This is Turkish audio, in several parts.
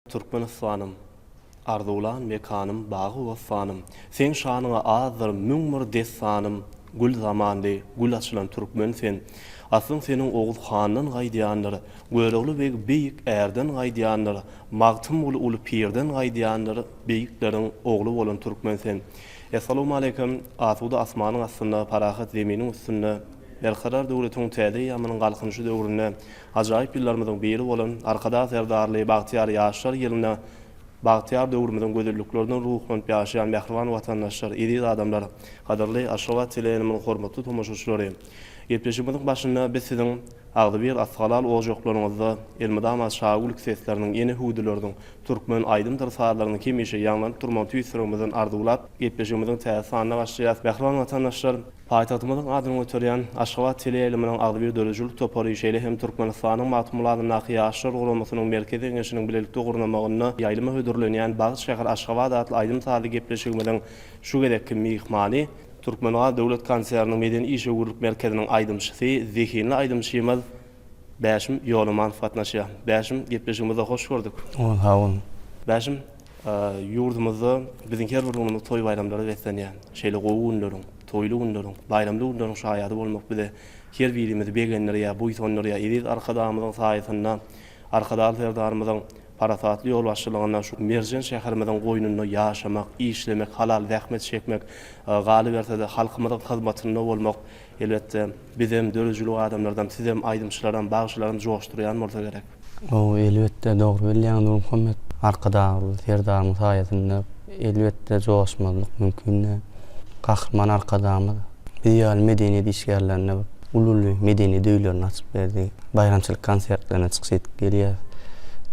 Türkmenistanım, arzulan mekanım, bağı wassanım. Sen şanyňa azdyr müňmür dessanım, gül zamandy, gül açylan türkmen sen. Aslyn seniň Oğuz Handan gaýdýanlary, Göregli we beýik erden gaýdýanlary, magtym ulu pirden gaýdýanlary, beýikleriň ogly bolan türkmen sen. Assalamu alaykum. Asuda asmanyň astynda, parahat zeminiň üstünde, berkarar döwletiň täze ýamynyň galkynşy döwründe ajaýyp ýyllarymyzyň biri bolan arkada serdarly Bagtyar ýaşlar ýylynda Bagtyar döwrümizin gözelliklerinden ruhlanıp ýaşaýan mähriban watandaşlar, iri adamlar, gaderly Aşgabat teleýanynyň hormatly tomoşaçylary. Ýetmişimiziň başynda biz siziň agdy bir asgalal ojoklarynızda Elmadam şaguluk sesleriniň ýeni hudullardyň türkmen aýdymdyr saarlaryny kemişe ýanlanyp durman tüýsürümizden ardulap ýetmişimiziň täsirine başlaýar. Mähriban watandaşlar, paýtagtymyzyň adyny götürýän Aşgabat teleýanynyň agdy bir dörejilik topary şeýle hem Türkmenistanyň matmularyny ýaşlar gurulmasynyň merkezi eňeşiniň bilelikde gurnamagyny ýaýlyma hödürlenýän Bagy şäher Aşgabat adly aýdym saarly gepleşigimiň şu gedekki mihmany Türkmenistан Döwlet Kanseriniň medeni işe guruluk merkeziniň aýdymçysy, zehinli aýdymçymyz Bäşim Ýoluman fatnaşýa. Bäşim gepleşigimize hoş gördük. Sağ olun. Bäşim ýurdumyzda biziň her bir günimiz toý bayramlary geçenýär. Şeýle gowy günleriň, toýly günleriň, bayramly günleriň şaýady bolmak bile her birimiz begenleri ýa bu ýa ýa arkadamyzyň saýasynda arkada serdarymyzyň parasatly ýol başçylygyndan şu Merjen şäherimiziň goýnunda ýaşamak, işlemek, halal zähmet çekmek, galy bersede halkymyzyň hyzmatyna bolmak elbetde bizim dörejilik adamlardan, sizem aýdymçylardan, bagşylardan joşdurýan bolsa gerek. O elbetde dogry bilýän Muhammed arkada serdarymyň saýasynda elbetde joşmalyk mümkin. Gahrman arkadamy ýaly medeniýet işgärlerine ulul medeni döwlerini açyp berdi. Bayramçylyk konsertlerine çykyp gelýär.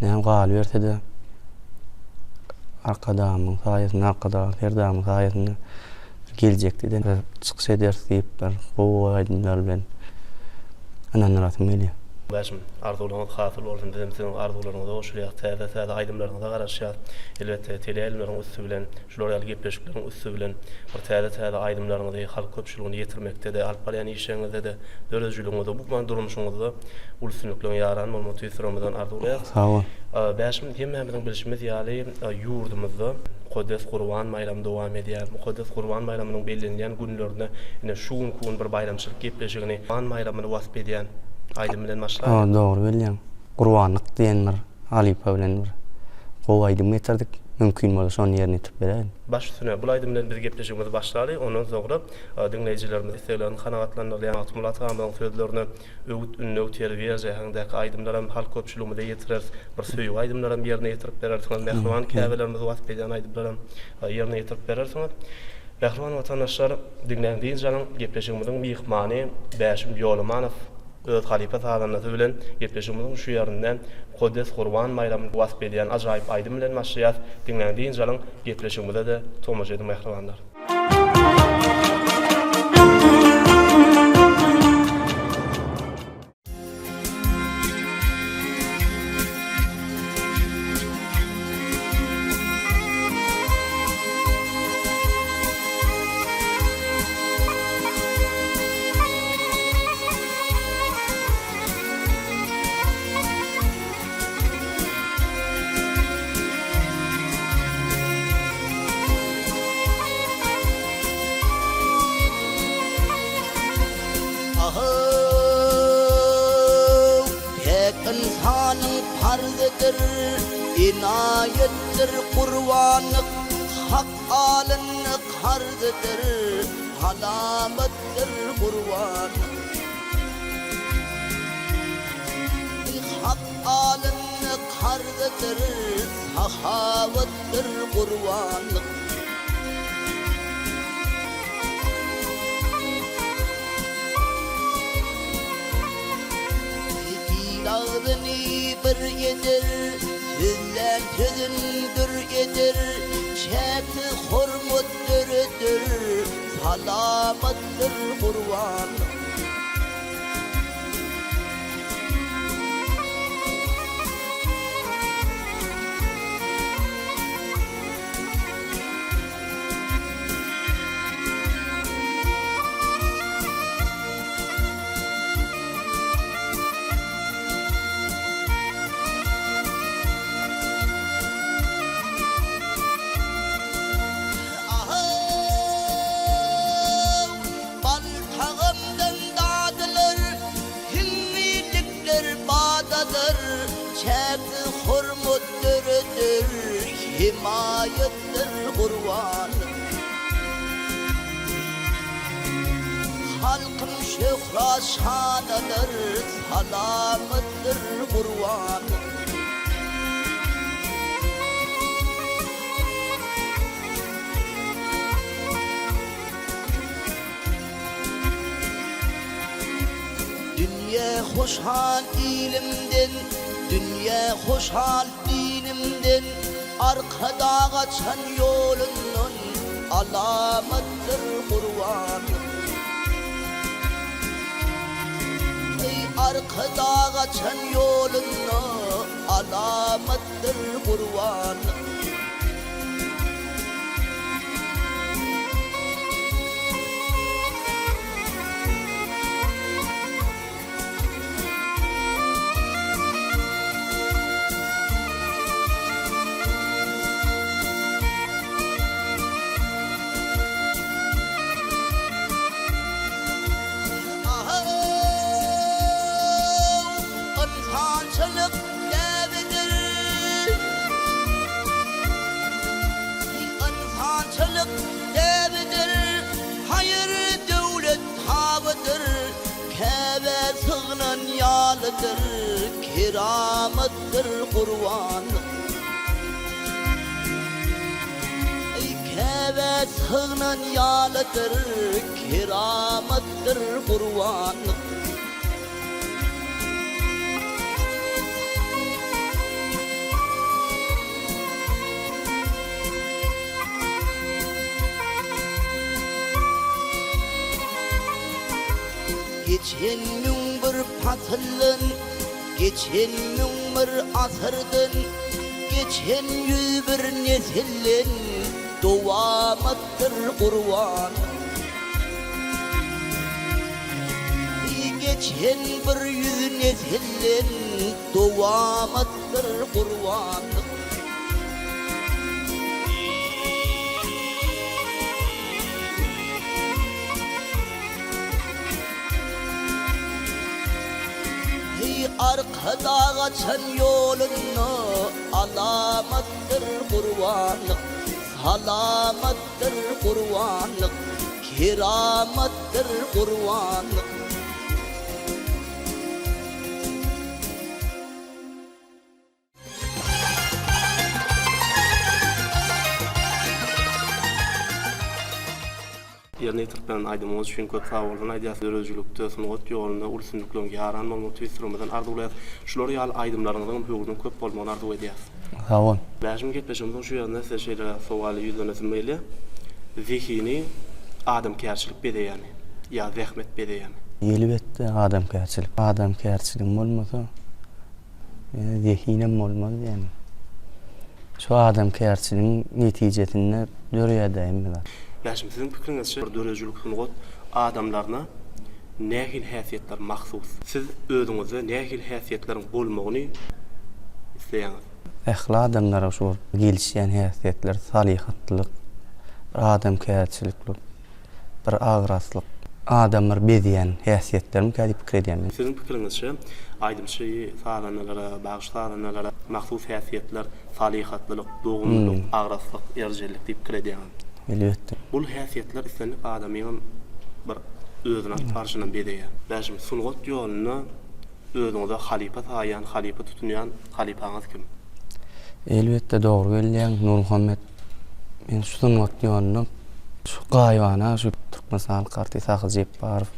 Näme galy bersede arkadamyň saýasynda, arkada serdamyň saýasynda geljekdi de çykyş eder diýipler. O aýdymlar bilen ananaraty gelýär. Bäşim arzularyňyz hasyl bolsun dedim, siziň arzularyňyza oşurýar, täze aýdymlaryňyza garaşýar. Elbetde teleýanlaryň üstü bilen, şular ýaly gepleşikleriň üstü bilen bir täze aýdymlaryňyzy halk köpçüligine ýetirmekde de, alp barýan işiňizde de, dörejiliginiňizde, bu durmuşyňyzda ulsynlyklyň ýaran bolmak tüýsürümizden arzular. Sağ ol. Bäşim hemmemiziň bilişimiz ýaly ýurdumyzda Kodes Gurban bayramı dowam edýär. Kodes Gurban bayramynyň bellenýän günlerinde ine şu gün bir bayramçylyk gepleşigini, Gurban bayramyny wasp edýän aýdym bilen başlar. Dogry bilýän. Gurbanlyk diýen bir Alipa bilen bir gowy aýdym getirdik. Mümkin bolsa şonu ýerine ýetip berelim. Baş üstüne bu aýdym bilen biz gepleşigimiz başlary. Ondan soňra dinleýijilerimiz isleýän kanagatlanýan Atmulat Hamyň sözlerini öwüt ünlü terbiýe hangdak aýdymlar halk köpçüligine ýetirer. Bir söýüp aýdymlar ýerine ýetirip berer. Mähriban käbelerimiz wasp edýän aýdymlar ýerine ýetirip berersiňiz. Mähriban watandaşlar, dinleýän janyň gepleşigimiziň mihmany Bäşim Ýolumanow öz halifa sağlanması bilen gepleşigimiziň şu ýerinden Kodes Gurban bayramyny wasp edýän ajaýyp aýdym bilen başlaýar. Dinleýän janyň gepleşigimizde de tomoş edin mähribanlar. İnayettir kurbanlık, hak alınlık harzıdır, halamettir kurbanlık. Hak alınlık harzıdır, sahavettir kurbanlık. İlâzını bir yedir, Sizden sözündür edir, çäki hormatdyrydyr, salamatdyr Gurban. himayetdir kurbanlık. Halkın şöhra şanadır, salamettir kurbanlık. Dünya hoşhal ilimden, dünya hoşhal dinimden, arkada kaçan yolunun alamettir kurbanlık. Arkada kaçan yolunun alamettir kurbanlık. Keramettir kurbanlık. Kebe sığınan yalıdır, keramettir kurbanlık. Geçen gün bir patılın, geçen gün bir asırdın, geçen 101 nesillin devamettir kurban. Geçen 100 nesillin devamettir kurban. Arkada kaçan yolunu alamettir kurbanlık. Salamettir kurbanlık, keramettir kurbanlık. Yerine yitiripden aydymyňyz üçin köp sag boldun. Aýdýasy özgürlükde sunugat ýolunda ulsunluklygyň ýaran bolmak tüýsürmeden arzuwlar. Şular ýaly aýdymlaryňyň höwürden köp bolmagyny arzuw edýäs. Sag bol. Bäşim getmeşimden şu ýerine size şeýle sowaly ýüzlenesi meýli. Zihini adamkärçilik bedeýäni ýa zähmet bedeýäni. Elbetde adamkärçilik bolmasa zihinem bolmaz ýani. Şu adamkärçiligiň netijesinde görýärdiňmi? Bäşim sizin pikiriňizçe dörejülük sunugat adamlaryna nähil häsiýetler mahsus. Siz özüňize nähil häsiýetleriň bolmagyny isleýäňiz. Ähli adamlara şu gelişýän häsiýetler salihatlyk, adamkärçilik, bir agraslyk, adamlar bedýän häsiýetlermi kädip pikir edýän. Sizin pikiriňizçe aýdymçy salanlara, bagşlanlara mahsus häsiýetler salihatlyk, dogumlyk, agraslyk, erjellik diýip pikir edýän. Elbetde. Bul häsiýetler islenip adamyň bir özüne tarşynan bedeýär. Bäşim sunugat ýoluna özüňize halipa taýýan, halipa tutunýan halipaňyz kim? Elbetde dogry gelýän Nur Muhammed. Men şu sunugat ýoluna şu gaýwana şu Türkmenistan Karty Sahyl Jepbarow,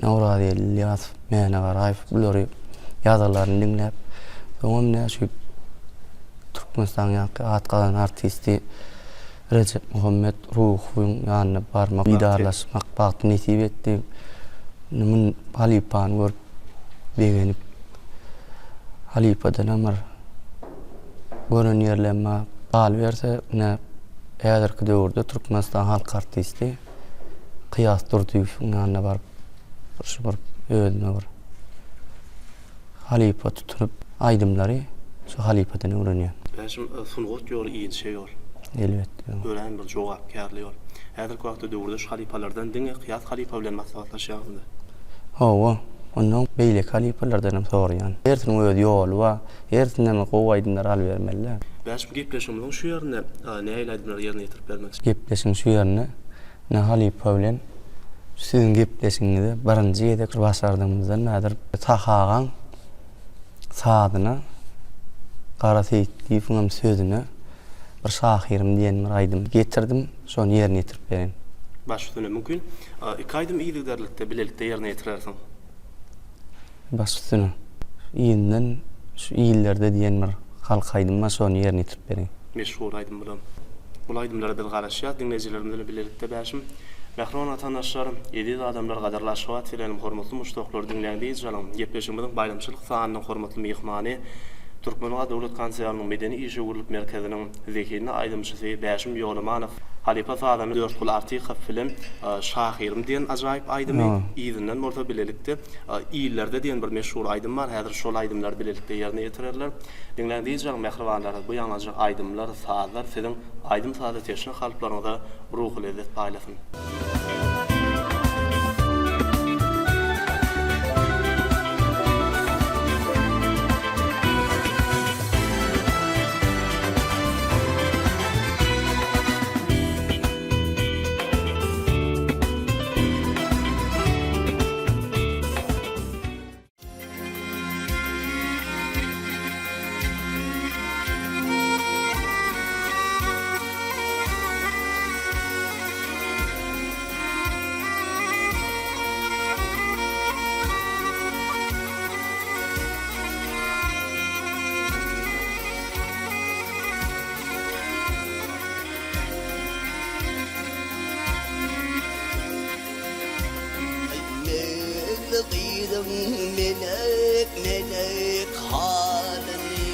Nuradi Ilyas, Mehne Garaýew bulary ýazarlaryny dinläp, soňra şu Türkmenistan ýaky atgalan artisti Recep Muhammed ruhuň ýanyna barmak, bidarlaşmak bagty nesip etdi. Numun halipany görüp begenip halipadan amar gören ýerlenme bal berse ne äderki döwürde Türkmenistan halk artisti Kıyas Durduýew ýanyna baryp bir öýdüne bir halipa tutunup aýdymlary şu halipadan öwrenýär. Bäşim sunugat ýoly iýin şey ýol. Elbetde. Ölen bir jogapkärli ýol. Häzirki wagtda döwürde şu halipalardan diňe Kıyas halipa bilen maslahatlaşýardy. Hawa, ondan beýle halipalardan hem sorýan. Ertiniň öýdi ýoly we ertinem gowaýdynlar al bermeliler. Bäş gepleşimiziň şu ýerine näme aýdymlar ýerine ýetirip bermek. Gepleşiň şu ýerine Halipa bilen sizin gepleşiňizde birinji ýedek başardığımızdan nädir? Tahagan sadyna Gara Seyitliýewiň sözüne bir şahirim diýen bir aýdym getirdim, şonu ýerine ýetirip berin. Baş üstüne mümkün. 2 aýdym iýlikderlikde bilelikde ýerine ýetirersiň. Baş üstüne. Ýynden şu ýyllerde diýen bir halk aýdym, şonu ýerine ýetirip berin. Meşhur aýdym bilen. Bu aýdymlara dil garaşýar, dinleýijilerimizle bilelikde bäşim. Mehron atandaşlarym, ýedi adamlar gadarlaşyp tirelim hormatly muşdoklar dinleýändiňiz jalan. Gepleşigimiziň baýlamçylyk sanynyň hormatly mehmany Türkmenistana Dowlat Kanseýarynyň Medeni işe gurulup merkeziniň wekilini aýdymçysy Bäşim Ýolumanow Halipa Sadamy 4 kul artyk film şahirim diýen ajaýyp aýdymy ýygynden morta bilelikde ýyllerde diýen bir meşhur aýdym bar. Häzir şol aýdymlar bilelikde ýerine ýetirerler. Dinleýändiňiz jalan mehribanlar bu ýalnızca aýdymlar, saatlar siziň aýdym saada teşne halplaryňyza ruhy lezzet paýlasyn. Menek halini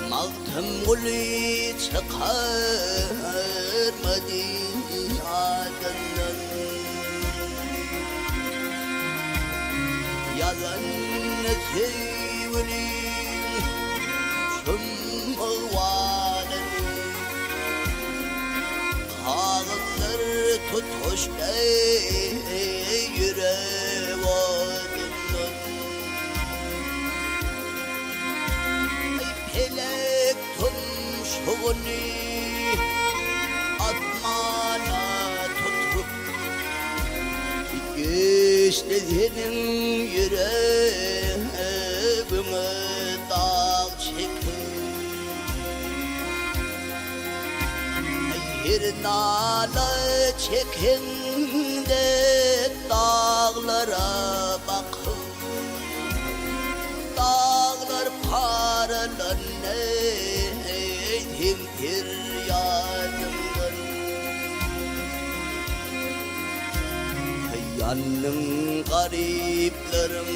Maltım guli çıkar Madinadan Yalan sevili Şummağvalini Kağıtlar tutuşta yüreğimden Pelek tumşuğunu atmana tutup Göçlerin yüreğime dağ çekip Bir nala çekinde dağlara bakıp Dağlar paralanayım bir yanımdan Yanım gariplerim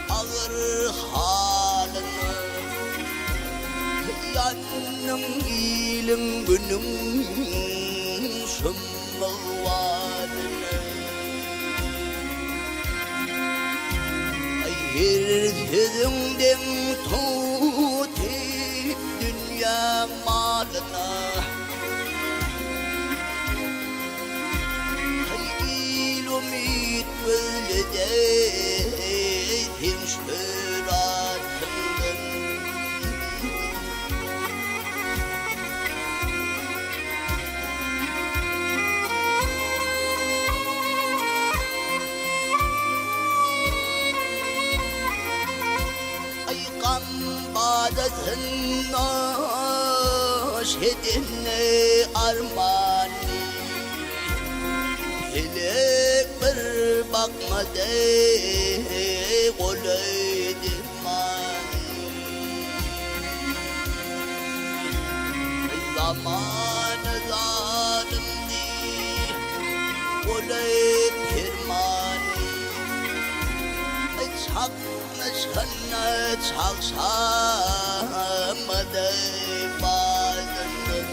ağır halını Yanım ilim günüm şummağvalını Yirtidimdim tuti dünya malına İlumit bölüde himşkıratından Badetine şedine armani Hele bir bakma de goleydi mani Zamanı zalimdi goleydi pirmani Çakmışına çaksamadı bazının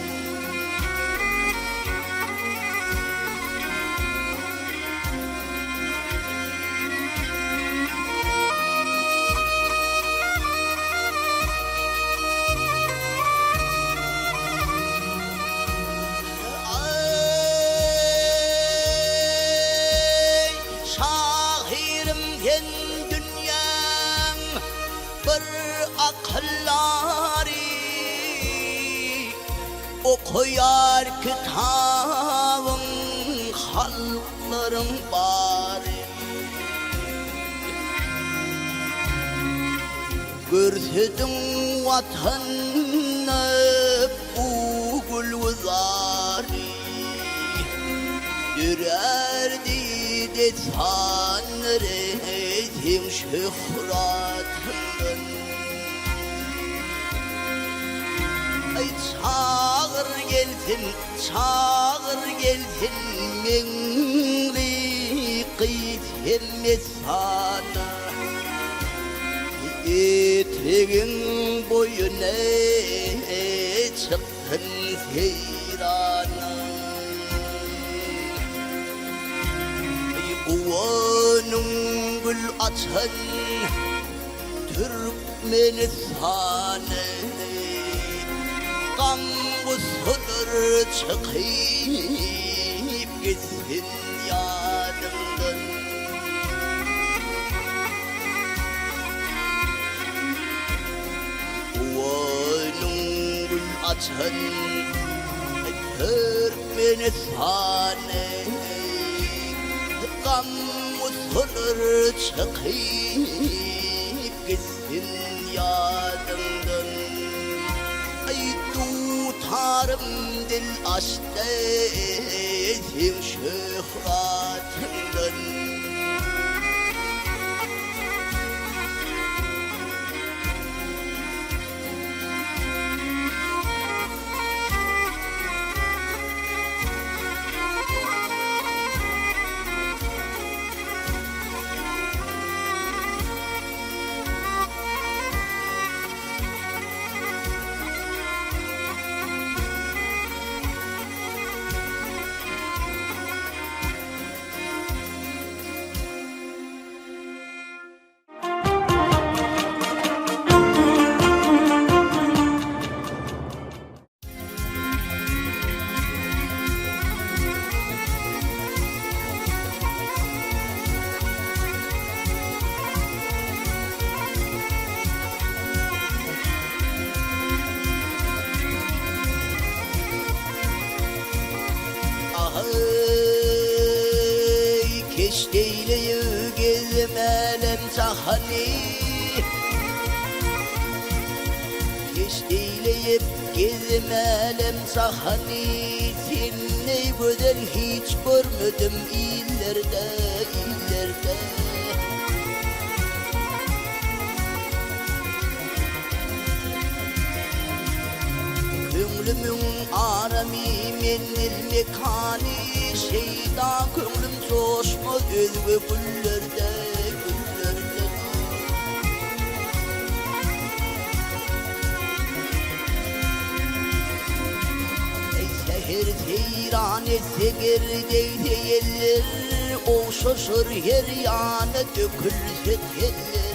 Şahirim gen dünyam bir okuyar kitabın halkların bari Görsüdün vatanını bugül vızari Dürerdi de sanretim şöhratından Ay çağır gelsin menli kıytemme sana Eteğin boyuna çıktın seyrana Kuvanın gül açan Türkmenistan'ı Gam usulur çıkıp gitsin yanımdan Kuvanın gül açan Türkmenistan'ı Gam usulur çıkıp gitsin yanımdan Ay tutarım dil açtı sen şöhratından Keşkeyle gezmelem sahani Keşkeyle gezmelem sahani Seni güzel hiç görmedim illerde Gönlümün arami menil mekani Şeyda gönlüm coşmaz özgü güllerde Ey seher seyran etse gerdeyde yeller O şaşır her yana dökülse teller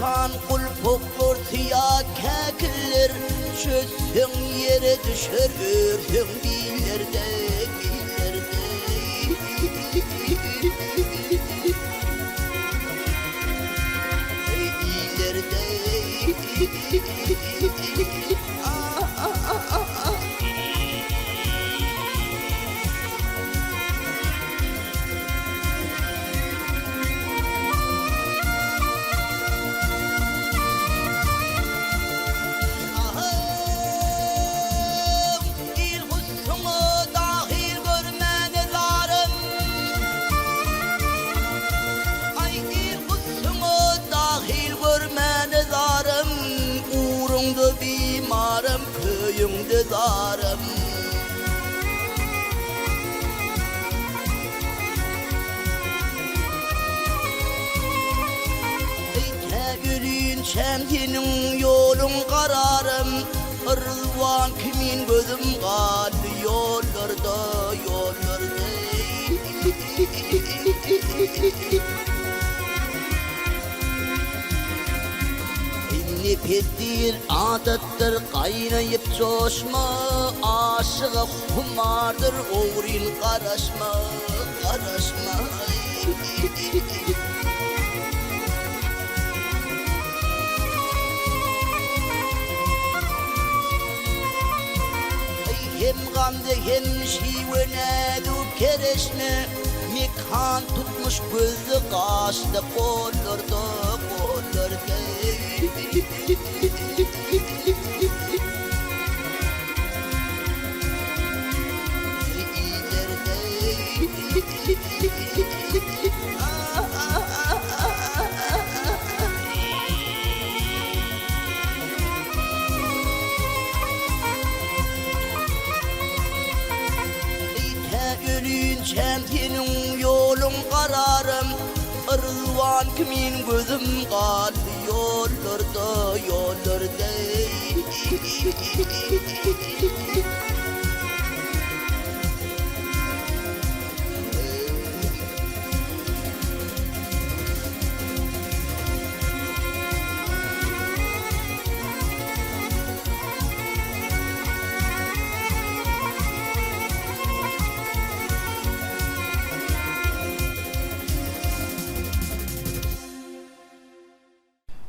Şan kul poktur tiya kekiller Çözsün yere düşer örsün dillerde Bimarım köyümde zarım Gülün çemkinin yolun kararım Rızvan kimin gözüm kaldı yollarda sepettir, adattır, kaynayıp coşma, aşığa kumardır, oğrin karaşma, karaşma. Hem gamze hem şivene du kereşme, mekan tutmuş gözü kaçtı kollarda, kollarda. Ölünçem senin yolun kararım, Rızvan kimin gözüm kaldı yollarda, yollarda.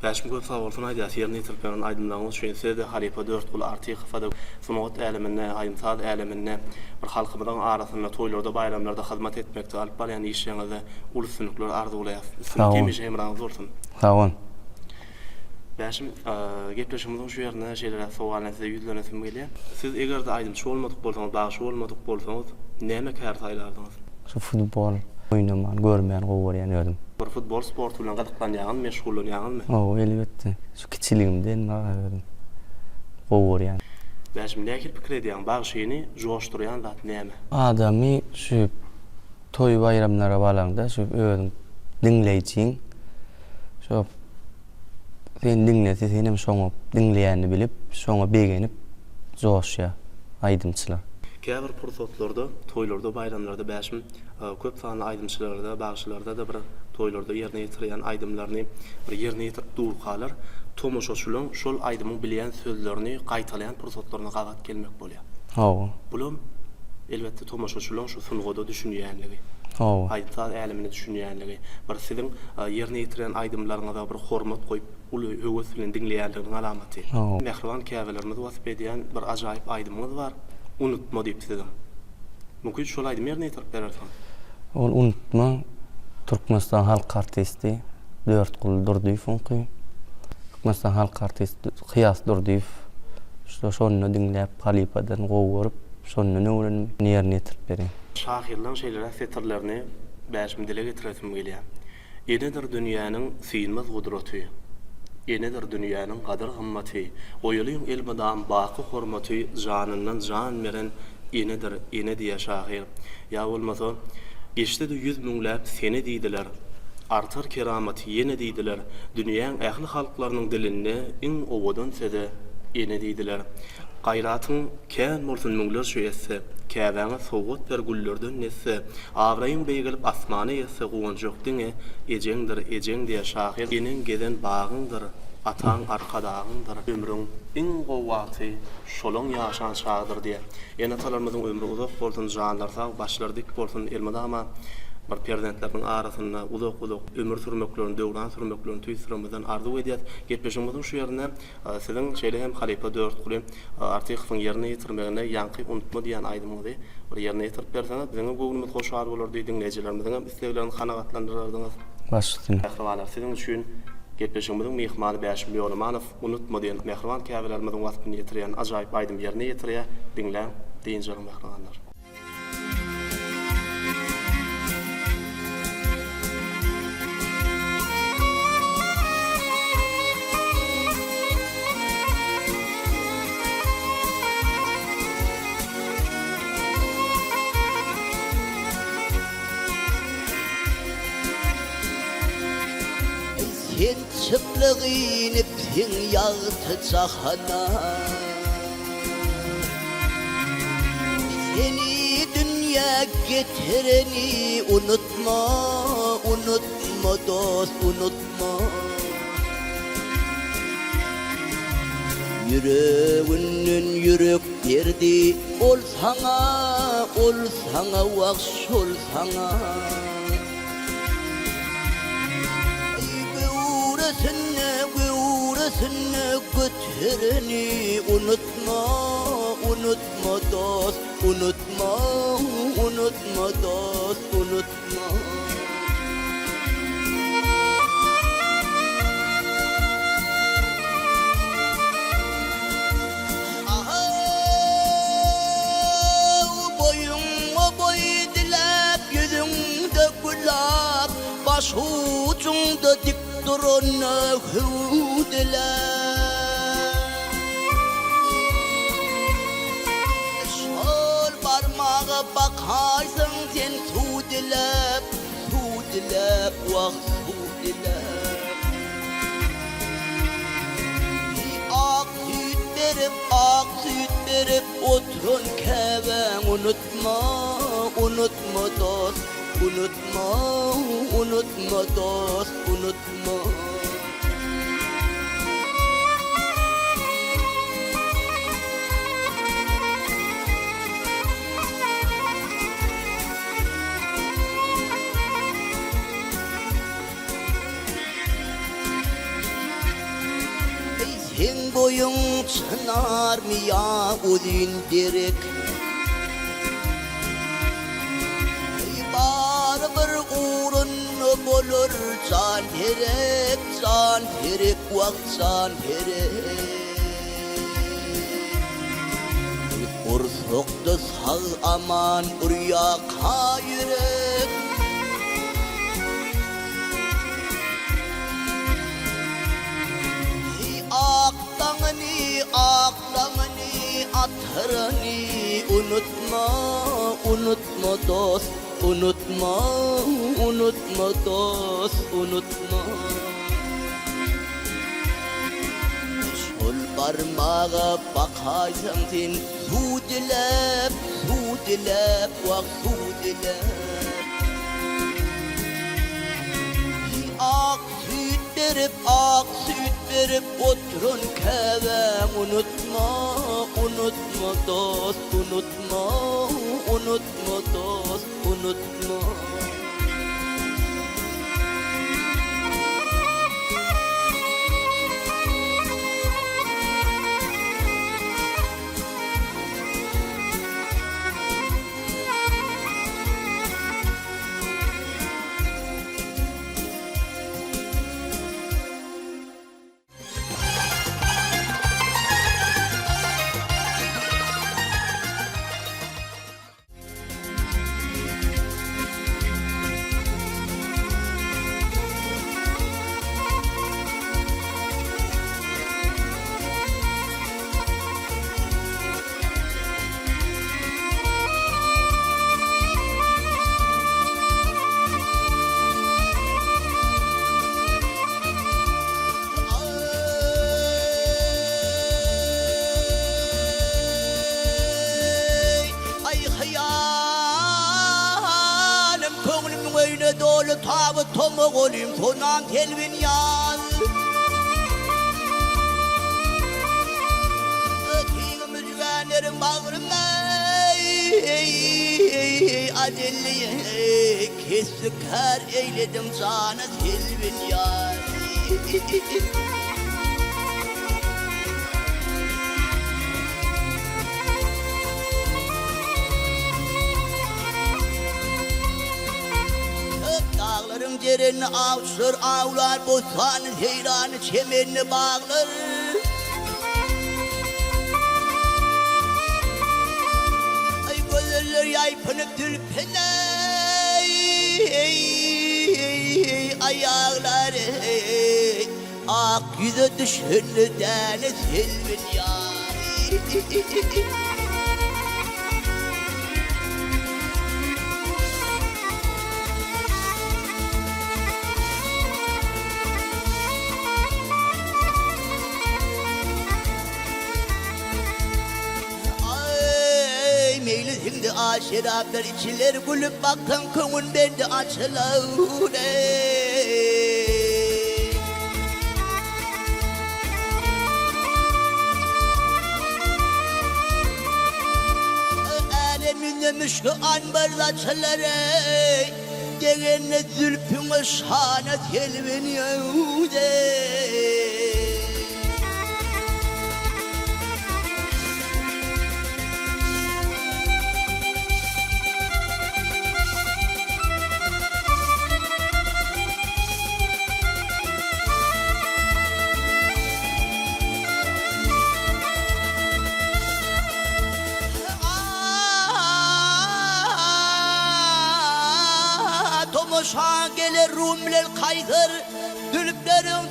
Bəşim göp sağ olsun aýdýas ýerine ýetiripdiň aýdymlaryňyz şeýse de Halipa 4 gul arty hyfada sunat älemine, aýymsal älemine bir halkymyň arasynda toýlarda, bayramlarda hyzmat etmekde alyp barýan işleňizde ulus-sünükler arzuwlaýas. Kimi jemraňyz bolsun. Sağ olun. Bəşim gepleşimiziň şu ýerine şeýlere sowalyna size ýüzlenesim gelýär. Siz egerde aýdymçy bolmadyk bolsaňyz, bagşy bolmadyk bolsaňyz näme kär saýlardyňyz? Şu futbol oynaman, görmeýän gowurýan ödüm. Bir futbol sportu bilen gazyklanýan, meşgullanýanmy? O, elbetde. Şu kiçiligimden ödüm. Gowurýan. Bəşim näkil pikir edýän, bagşyny joşdurýan zat näme? Adamy şu toy bayramlara balanda şu ödüm dinleýijiň. Şu sen dinlese senem şoňa dinleýänini bilip, şoňa begenip joşýa aýdymçylar. Käbir pursatlarda, toýlarda, bayramlarda bəşim köp sanly aýdymçylarda, bagşylarda da bir toýlarda ýerine ýetirýän aýdymlaryny bir ýerine ýetirip dur kalar. Tomoşaçylaryň şol aýdymyň bilýän sözlerini gaýtalaýan pursatlaryna gagat gelmek bolýar. O. Bulam elbetde tomoşaçylaryň şu sunugada düşünýänligi. O. Aýdymsal älemini düşünýänligi, bir siziň ýerine ýetiren aýdymlaryňyza bir hormat goýup, uly höwes bilen dinleýänliginiň alamaty. Mehriban käbelerimiz wasyp edýän bir ajaýyp aýdymyňyz bar. Unutma diýip dedim. Mümkin şol aýdym ýerine ýetirip berersiň. Ol unutma Türkmenistan halk artisti 4 gul Durdyýew. Türkmenistan halk artisti Hyýas Durdyýew. Şonu dinläp Halipadan gowurup, şonu öwrenip ýerine ýetirip berýär. Şahirlaryň şeýlere setirlerini bäşim dile getiresim gelýär. Enedir dünýäniň synmaz gudraty. Enedir dünýäniň gadyr gymmaty. Oýalyň elbadam baky hormaty, janyndan jan meren enedir, ene diýe şahir. Ya bolmasa geçdi 100 müňläp seni diýdiler. Artar keramaty ýene diýdiler. Dünýäň ähli halklarynyň dilinde iň owadan sede ene diýdiler. Gayratyň kän bolsun müňler şeýse, käbäňe sowgat ber gullerden nesse, awraýyň beýgelip asmana ýetse gowanjak diňe, ejeňdir, ejeň diýe şahir, eniň geden bagyňdyr, ataň arkadagyndyr, ömrüň iň gowwaty şolaň ýaşan çağdyr diýe. Ene talarymyzyň ömrü uzak bolsun, janlar sag, başlary dik bolsun, elmadama bir perzentleriň arasynda uzak ömür sürmeklerini, döwran sürmeklerini tüýsürimizden arzuw edýär. Gepleşimiziň şu ýerine siziň şeýle hem Halipa 4 guly arty hyfyň ýerine ýetirmegine ýanky unutma diýen aýdymyňy bir ýerine ýetirip berseňiz, biziň gowunymyz hoşar bolar diýip dinleýijilerimiziň hem isleglerini kanagatlandyryrdynız. Başlygyny. Mehriban siziň üçin gepleşimiziň mehmany Bäşim Ýolmanow unutma diýen mehriban käbelerimiziň wasypyny ýetirýän ajaýyp aýdym ýerine ýetirýär. Dinle, diýinjek mehribanlar. Sen çıplığını pin yağıtacağına, seni dünya getireni unutma, unutma dost, unutma. Yüreğinin yürek derdi ol sana vak sol sana. Göğresine götüreni unutma dost, unutma dost, unutma. Baş ucunda dik durana hüdüler. Sol parmağa bakarsın sen sudilep vah sudilep. Ak süt verip oturun keven unutma dost. Unutma dost, unutma. Sen boyun çınar mı ya udin direk? Bir uğrun olur can herek vak can herek. Ursukta sağ aman urya kayırek. Aklını atırını unutma dost. Unutma dost, unutma. Sol parmağa bakarsın sen sudilep vak sudilep. Ak süt verip oturun keven unutma dost, unutma dost, unutma. Dolu tabı tomu olayım sonam telvin yal. Ötüğüm mücvenlerim bağrımda acelleye kestikler eyledim sana telvin yal. Dağların derini avsır avlar, bostanın heyranı çemenini bağlar. Ay gözler yaypınıp tülpene, ayakları ak yüze düşündü dene selvin yar. Şimdi aşiraplar içiler gülüp baktım kımın bende açılır. demiş ki anbardaçları degenne zülfünü şana telvin yahude. Tomoşa gelir rumler kaygır, dülüplerin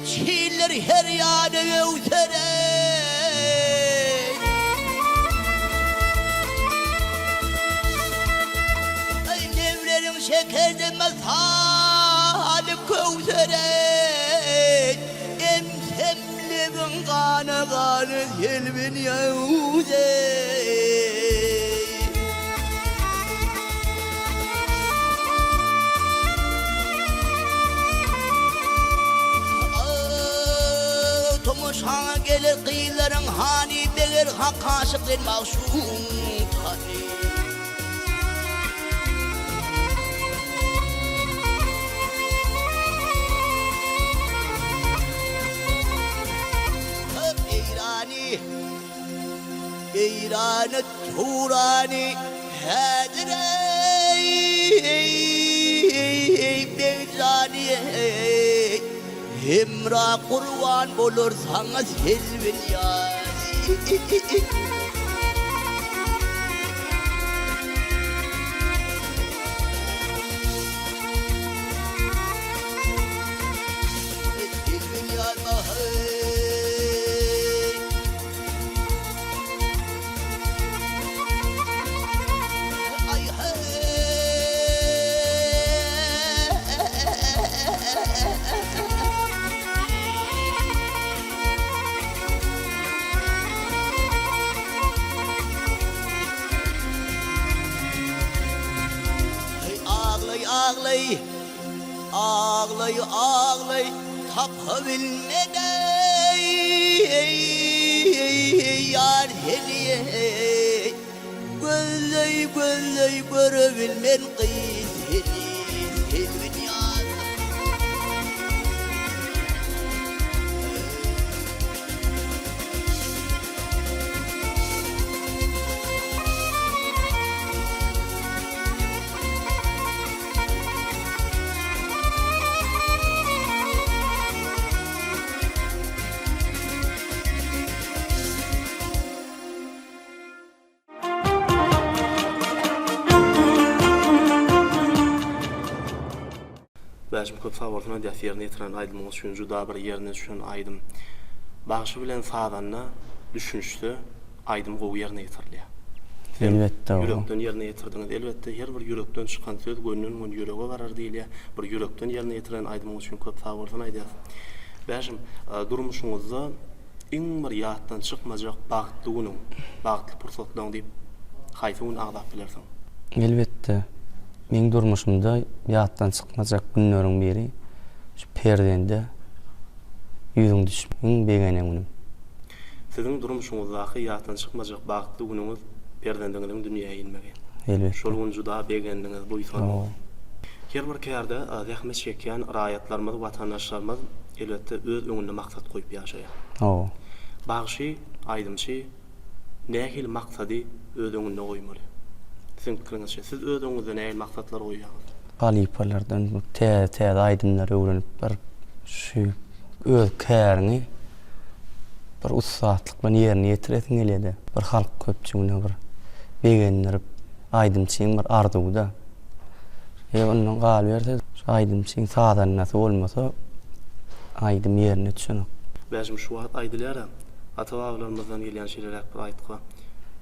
çiğler her yanı ötere. Nevlerin şekerde mezhalı kövtere. Emsemliğin kanı kanı yelvin yahude. Tomoşa gelir kıyıların hani belir hak aşıklar mahşum hani. Eyrani, Eyrani, Turani, Hedrey, Beyzani, Himra kurban olur sana selvin ya. Selvin ya ağlay, ağlay, ağlay, tapabilmede yar heliye. Gözley, gözley, görebilmen kıyız heliyiz, helvin yar. Bäşim köp sawartyna däf ýerine ýetiren aýdymyň üçin juda bir ýerine düşen aýdym. Bagşy bilen sadanna düşünüşdi, aýdym gowy ýerine ýetirliýär. Elbette o. Yürekden ýerine ýetirdiňiz. Elbette her bir yürekden çykan söz gönlüň ýürege barar diýilýär. Bir yürekden ýerine ýetiren aýdymyň üçin köp sawartyna aýdýar. Bäşim durmuşyňyzda iň bir ýatdan çykmajak bagtly günüň, bagtly pursatlaryň diýip haýsy gün aglap bilersiň? Elbette. Men durmuşumda ýatdan çykmajak günleriň biri şu perdende ýüzüň düşmeň begene günüm. Siziň durmuşyňyzdaky ýatdan çykmajak bagtly günüňiz perdenden dünýäge gelmegi. Elbette. Şol gün juda begendiňiz bu ýysan. Her bir kärde zähmet çekýän raýatlarymyz, watandaşlarymyz elbette öz öňüne maksat goýup ýaşaýar. O. Bagşy aýdymçy nähil maksady öz öňüne goýmaly. Siz fikriňizçe siz öz öňüňizde nähil maksatlar goýýarsyňyz? Galipalardan bu täze aýdymlar öwrenip bir şu öz kärini bir ussatlyk bilen ýerine ýetiresiň gelýär. Bir halk köpçügine bir begenlerip aýdymçyň bir arzuwda. Onuň galy berse aýdymçyň sadan nasy bolmasa aýdym ýerine düşenok. Bäşim şu wagt aýdylýar. Ata-babalarymyzdan gelýän şeýler bir aýtdyk.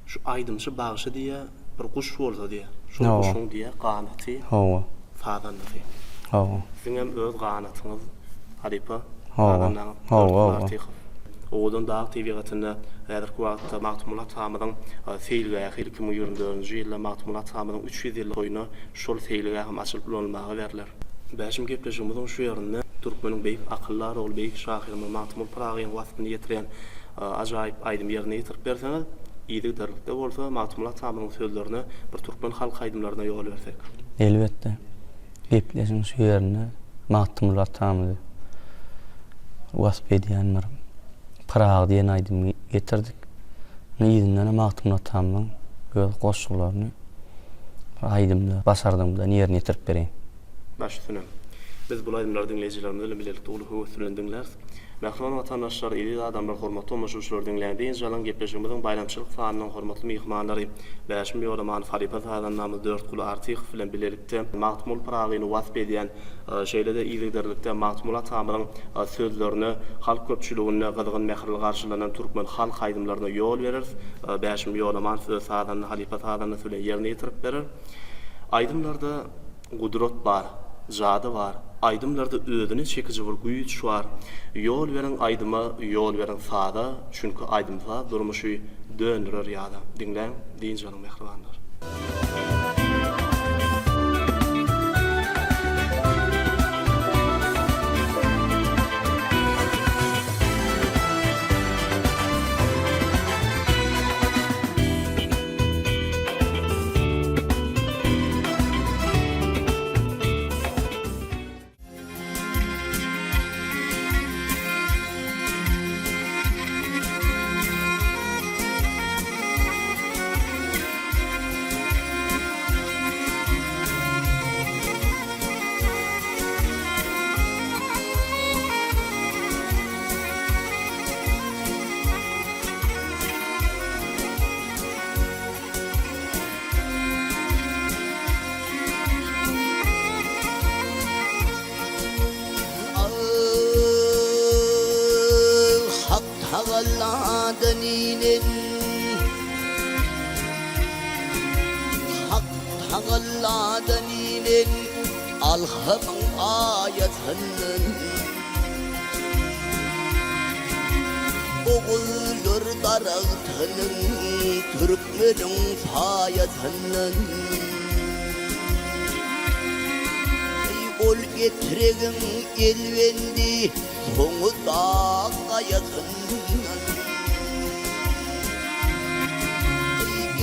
Şu aýdymçy bagşy diýe bir kuş bolsa diye. Şu kuşun diye qanaty. Hawa. Fadandy. Hawa. Siňem öz qanatyňyz halipa. Hawa. Odan da aktiviyatında häzir wagtda Mahmulat Hamydyň feýlige ýa-da 2024-nji ýylda Mahmulat Hamydyň 300 ýyllyk toýuny şol feýlige hem açylyp bolmagy berler. Bäşim gepleşigimiziň şu ýerinde Türkmeniň beýik akyllar ol beýik şahyrymy Mahmud Pragyň wasfyny ýetiren ajaýyp aýdym ýerine ýetirip berseňiz, iyidikdirlikde bolsa Matmulat Tamamyň sözlerine bir türkmen halk aýdymlaryna ýol bersek. Elbetde. Gepleşiň şu ýerine Matmulat Tamamy wasp edýänler. Prag diýen aýdym getirdik. Ýygynyň Matmulat Tamamyň göz goşularyny aýdymda basardymda ýerine ýetirip bereň. Başsynyň. Biz bu aýdymlary dinleýijilerimiz bilen birlikde uly höwüslen dinleriz. Mährum watandaşlar, ýa-da adamlar hormatly olmaşyşlar dinleýän jalan gepleşigimiziň bayramçylyk sanynyň hormatly mehmanlary, Bäşim ýolaman Faripa Zadan namly 4 kulu artyk bilen birlikde Matmul Pragyny wasp edýän şeýlede ýygydarlykda Matmulat Tamamyň sözlerini halk köpçüligine gyzgyn mähril garşylanan türkmen halk aýdymlaryna ýol berer. Bäşim ýolaman Zadan Halipa Zadan söýlen ýerine ýetirip berer. Aýdymlarda gudrat bar, jady var. Aýdymlarda özüne çekici bir güýç bar. Ýol beren aýdyma, ýol beren sada, çünki aýdymda durmuşy döndürer ýa-da. Dinleň, diýinjanyň mehribanlar. Haqalladaninin alhamın ayetinin oğulur darağıtının Türkmenin fayetinin ol getiregin elvendi soňu da ayetinin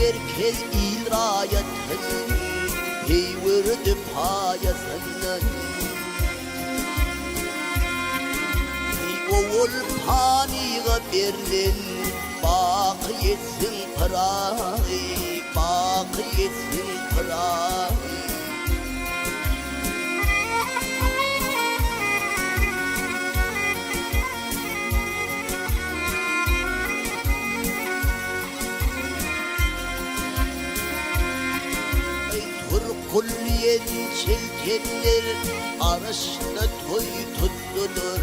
Herkes ilrayetinin heyvurdu payetinin Oğul paniga berlin baqı yetsin pırağı baqı yetsin pırağı Kulliyen çelkenler araşta toy tuttular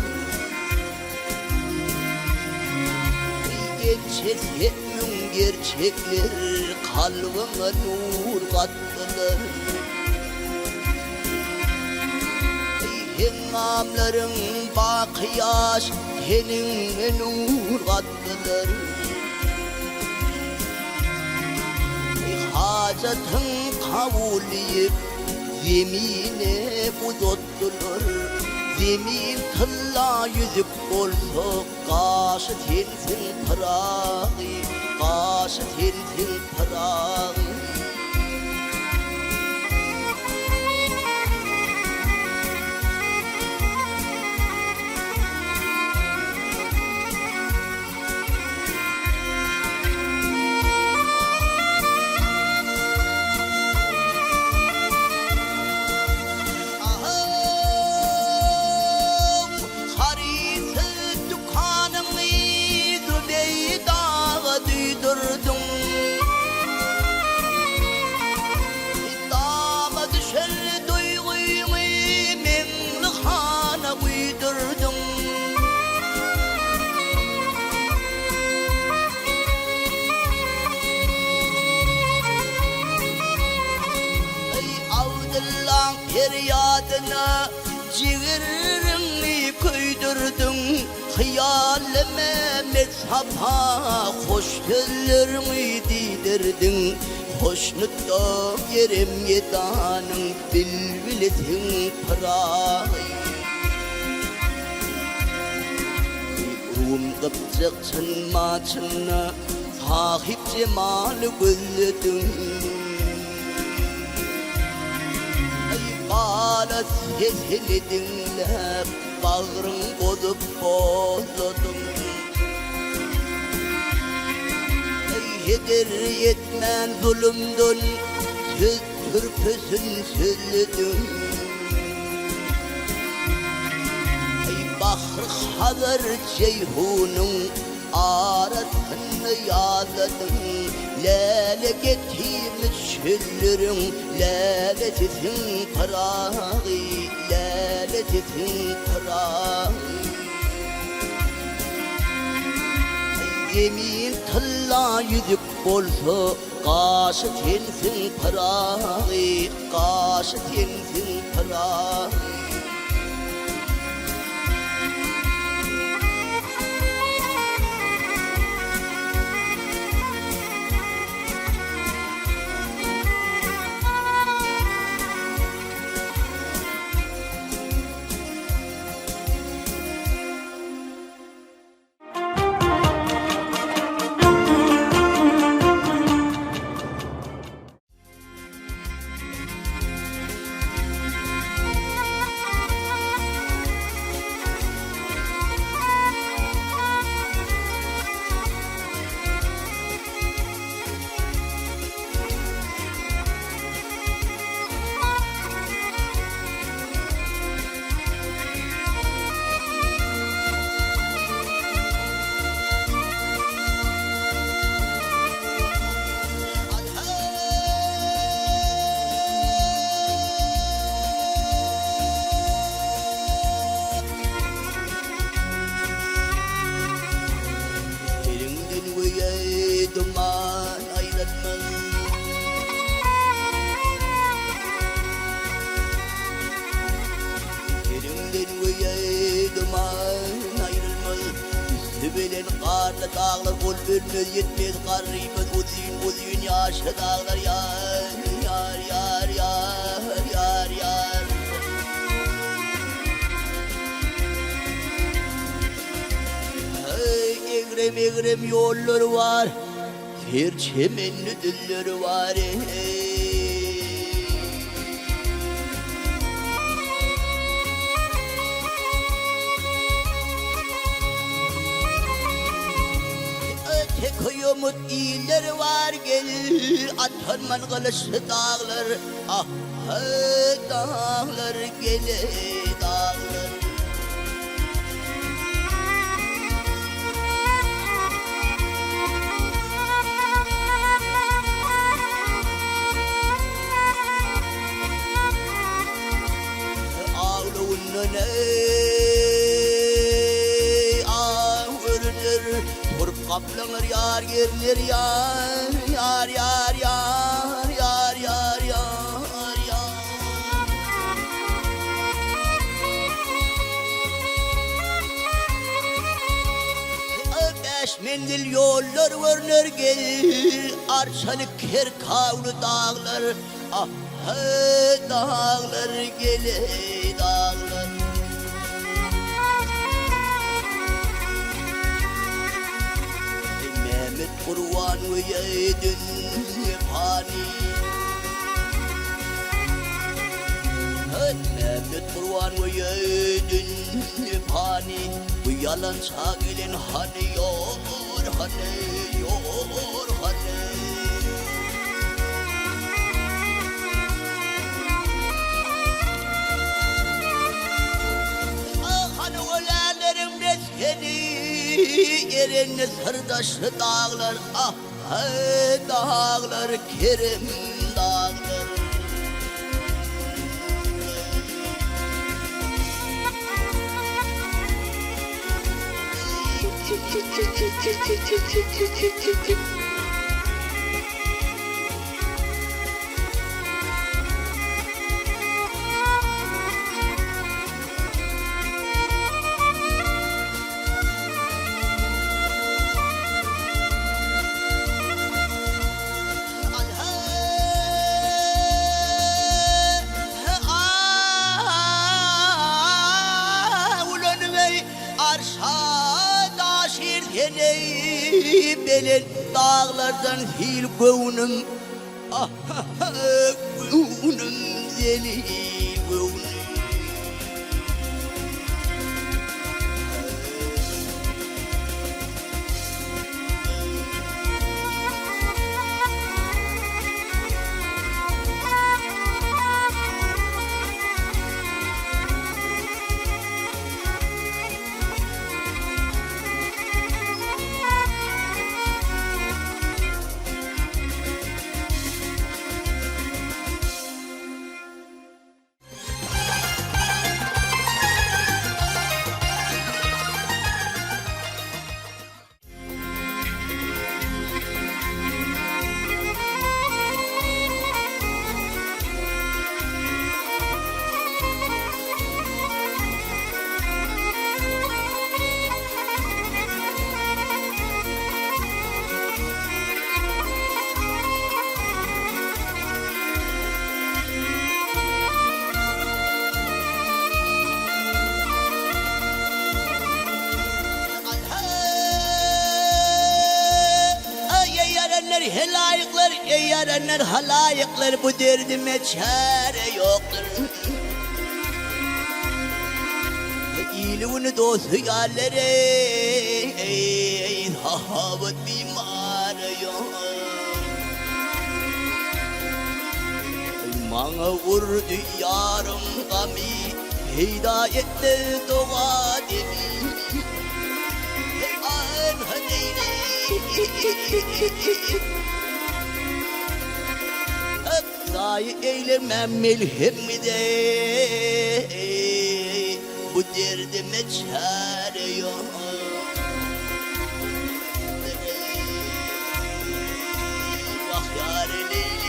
Gerçeklerin gerçekler kalbime nur kattılar Hemamların bakıyaş tenine nur kattılar Hacatın kavuliyip zemine uzattılar Zemin tılla yüzük olsa kaşı sensin pırağı Kaşı sensin pırağı Feryadına ciğerini köydürdün Hayalime mezhaba hoş gözlerimi didirdin Hoşnutta yerim yedanın bilbiletin pırağı Rum kıpçıksın maçına sahip cemalı gözledin. Bana sesini dinlep bağrım bozup bozladım. Yedir yetmen zulümdün söz türpüsün söyledim. Bahr hazır ceyhunun arasını yazdım. Lale getirmiş şüllerin laletisin parağı, laletisin parağı. Yemin talla yüzük bolsa kaşı tensin parağı, kaşı tensin parağı. Duman ayrılmaz. Yerimden göğe duman ayrılmaz. Üstü belen karlı dağlar kol bölmez yetmez karrımız uzun yaşlı dağlar yar yar yar yar yar yar. Hey egrem egrem yollar var. Her çemenli dülleri var Öte kıyımıt iyiler var gel Atanman kılıçlı dağlar Ah dağlar gele dağlar Ağırdır Turp kaplanır yar yerler yar Yar yar yar yar yar yar yar Beş mendil yollar vırnır gel Arçalık her kavlu dağlar Ah dağlar gele dağlar Mehmet Kurvan ve Yeydin Fani Mehmet Kurvan ve Yeydin Fani Bu yalan sağ gelin hani yor hani yor hani Yerenli sırdaşlı dağlar Ah dağlar Kerim dağlar Ulan bey arşa daşir yeney belen dağlardan hil gövnüm ah gövnüm zelil gövnüm Helayıklar, yarenler halayıklar bu derdime çare yoktur. İyiliğini dostu yerlere hahavet bimarı yok. Bana vurdu yarım gami hidayette dua demi. Dahi eylemem melhem de bu derdime çare yok. Vah yâr Leyli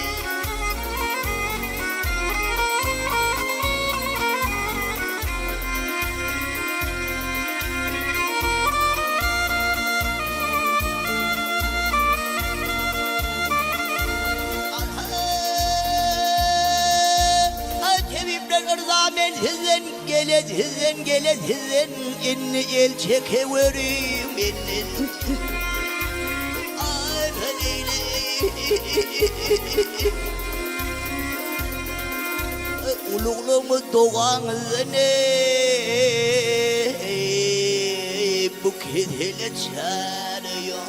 Hizzen gelet hizzen inni el çekeverim inni Arhaleyle Uluğlumu doğan zene Bu kedele çağırıyor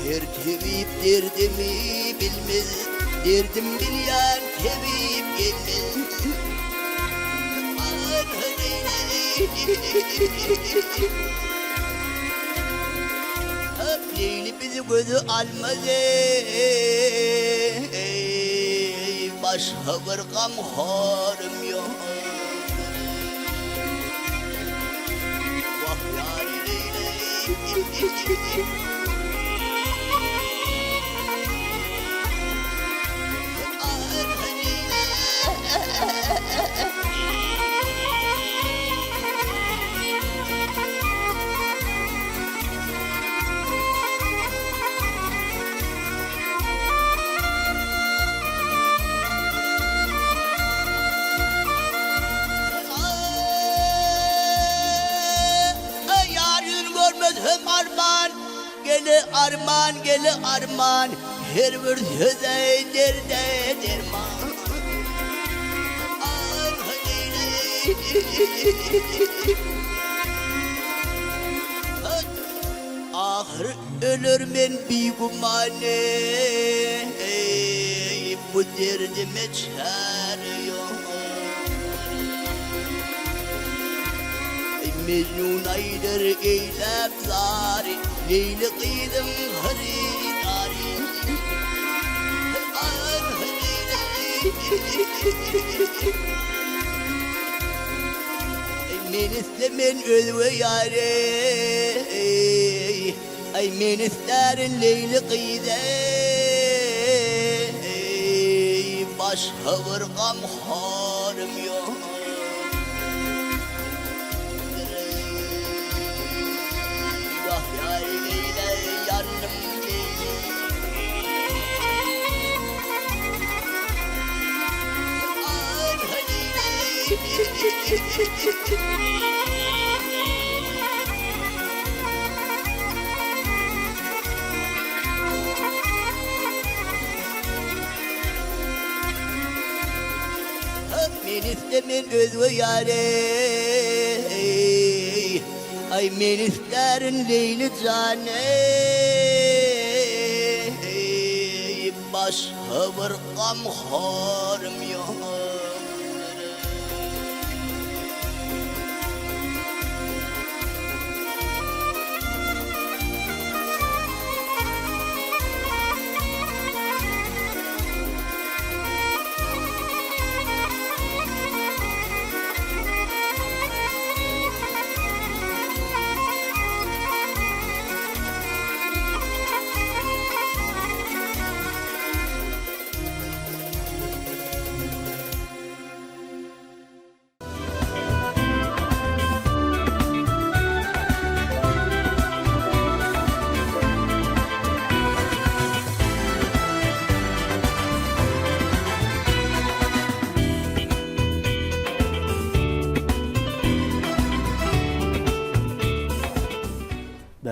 Her tevip derdimi bilmez Derdim bilyen tevip gelmez Leyli bizi gözü almadı Başka bir gamharım yok Vah yâr Leyli gele arman her bir söze derde derman ahır ölür men bir gumane bu derdime çağırıyor Mecnun aydır eylem zari Leyli kıydım haridari Men istemen ölve yare Ay men isterin Leyli kıyde Başka bir gamharım yok men özgü yare. Ay men isterin Leyli cane. Başka bir gamharım yok.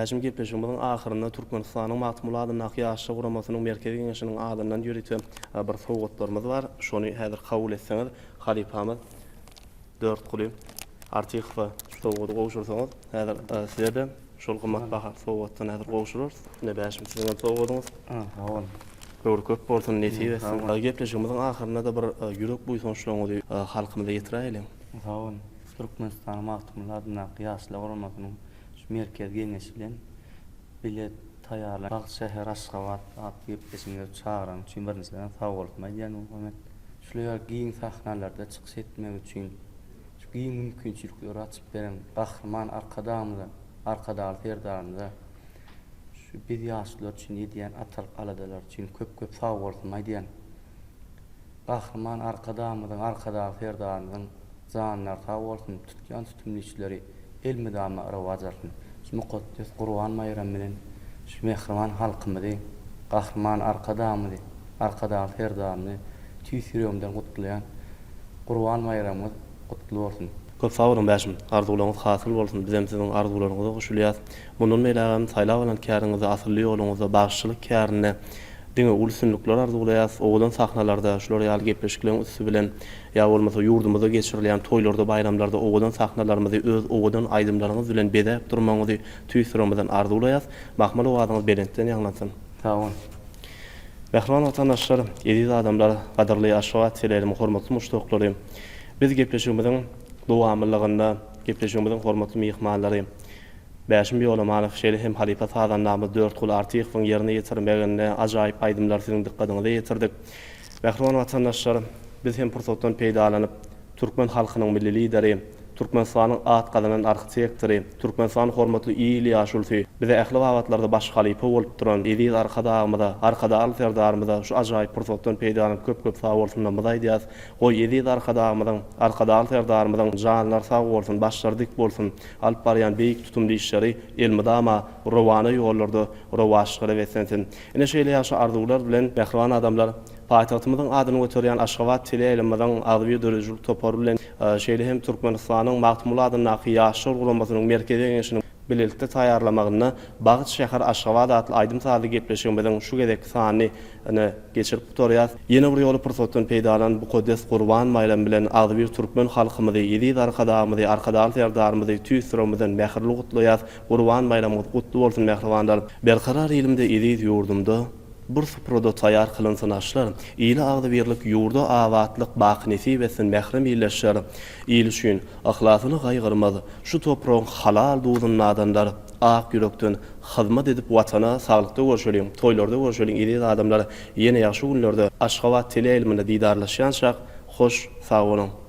Bäşim gepleşigimiziň ahyrynda Türkmenistanyň Matmuladyň ýaşy guramasynyň merkezi geňişiniň adyndan ýürüten bir sowgatlarymyz bar. Şonu häzir kabul etseňiz, halipamyz 4 guly Artiqova sowgaty gowşursaňyz, häzir size de şol gymmat baha sowgatdan häzir gowşururuz. Ne bäşim siziň sowgatyňyz? Sağ ol. Gör köp bolsun neti besin. Gepleşigimiziň ahyrynda da bir ýürek buýsunçlugyny halkymyza ýetiräýin. Sağ ol. Türkmenistan Matmuladyň ýaşy guramasynyň merkez geňişi bilen bilet taýýarlap Bag şäher Aşgabat aty gepleşigine çağıran üçin birinçiden sag bolmaý ýa-ni şular giň sahnalarda çykyş etmek üçin şu giň mümkinçilikleri açyp beren gahrman arkadaly ferdarynda şu bir ýaşlar üçin ýediýän atal aladalar üçin köp sag bolmaý diýen gahrman arkadaly ferdarynyň zanlar sag bolsun tutgan tutumlyçyları elmidama rawazaryn şu muqaddas Qur'an bayram bilen şu mehriman halkymyzy gahrman arkadaly ferdarny tüýsürýümden gutlaýan Qur'an bayramı gutly bolsun. Köp sag bolun bäşim. Arzularyňyz hasyl bolsun. Bizem siziň arzularyňyza goşulýar. Mundan meýlägem saýlap alan käriňizi asly ýoluňyza bagşylyk kärine diňe ulsunluklar arzulayas, oğlan sahnalarda, şular ýaly gepleşiklerin üstü bilen, ýa bolmasa ýurdumyzda geçirilýän toýlarda, bayramlarda oğlan sahnalarymyzy öz oğlan aýdymlaryňyz bilen bedäp durmaňyzy tüýsürýärmizden arzulayas. Mahmal owadyňyz berentden ýaglansyn. Sağ ol. Bähriman watandaşlar, ýediz adamlar, gadarly aşgabat telerim, hormatly muşdoklary. Biz gepleşigimiziň dowamlylygynda, gepleşigimiziň hormatly mehmanlary, Bäşim ýolamalyk şeýle hem halipa sazanlamy 4 gul Artiqowyň ýerine ýetirmeginde ajaýyp aýdymlar siziň dikkatiniňize ýetirdik. Bähriman watandaşlar, biz hem pursatdan peýdalanyp Türkmen halkynyň milli lideri, Türkmenistanyň at gadanan arhitektori, Türkmenistan hormatly ýyly ýaşulsy, bize ähli wagtlarda baş halipa bolup duran ýediz arkadaly ferdarymyza şu ajaýyp pursatdan peýdalanyp köp sag bolsunlar diýýäs. O ýediz arkadaly ferdarymyzyň janlar sag bolsun, başlary dik bolsun, alyp barýan beýik tutumly işleri elmidama rawany ýollarda rawaşgyry wesensin. Ine şeýle ýaşy arzuwlar bilen bähriwan adamlar paýtagtymyzyň adyny göterýän Aşgabat teleýilimizin agzybý dörejilik topary bilen şeýle hem Türkmenistanyň Matmuladyň ýaşy guramasynyň merkezi geňişiniň bilelikde taýýarlamagyna Bagyt şäher Aşgabat adly aýdym sady gepleşigimiziň şu gedek sany geçirip tutarýar. Ýene bir ýoly pursatdan peýdalan bu Quddes Qurban bayram bilen agzybý türkmen halkymyzy, ýediz arkadaly ferdarymyzy tüýsürýärmizden mähirli gutlaýar. Qurban bayramyňyz gutly bolsun mähribanlar. Berkarar elimde ýediz ýurdumda bir suproda taýýar kılınsın aşlar, ýyly agdy birlik ýurda awatlyk baq nesip etsin mährim ýyleşýär. Ýyly üçin ahlasyny gaýgyrmaz, şu topragyň halal duzun nadanlar ak ýürekden hyzmat edip watana saglykda görşelýän, toýlarda görşelýän ýediz adamlar ýene ýaşy günlerde Aşgabat teleýiliminde didarlaşýan şak hoş sag bolun.